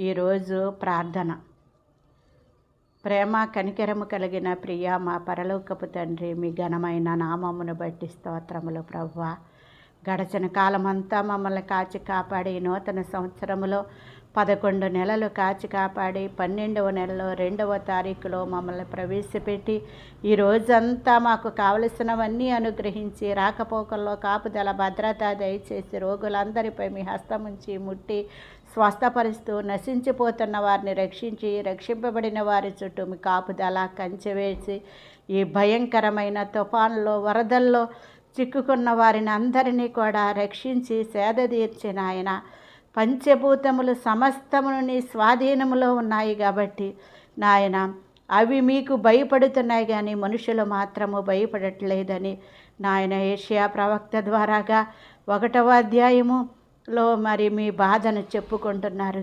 ఈరోజు ప్రార్థన. ప్రేమ కనికరము కలిగిన ప్రియ మా పరలోకపు తండ్రి, మీ ఘనమైన నామమును బట్టి స్తోత్రములు ప్రభువా. గడచిన కాలమంతా మమ్మల్ని కాచి కాపాడి నూతన సంవత్సరములో 11 నెలలు కాచి కాపాడి 12వ నెలలో 2వ తారీఖులో మమ్మల్ని ప్రవేశపెట్టి ఈ రోజంతా మాకు కావలసినవన్నీ అనుగ్రహించి రాకపోకల్లో కాపుదల భద్రత దయచేసి రోగులందరిపై మీ హస్తముంచి ముట్టి స్వస్థపరుస్తూ నశించిపోతున్న వారిని రక్షించి రక్షింపబడిన వారి చుట్టూ మీ కాపుదల కంచె వేసి ఈ భయంకరమైన తుఫాన్లో వరదల్లో చిక్కుకున్న వారిని అందరినీ కూడా రక్షించి సేద తీర్చిన ఆయన పంచభూతములు సమస్తమును నీ స్వాధీనములో ఉన్నాయి కాబట్టి నాయన అవి మీకు భయపడుతున్నాయి కానీ మనుషులు మాత్రము భయపడట్లేదని నాయన ఏషియా ప్రవక్త ద్వారాగా 1వ అధ్యాయములో మరి మీ బాధను చెప్పుకుంటున్నారు.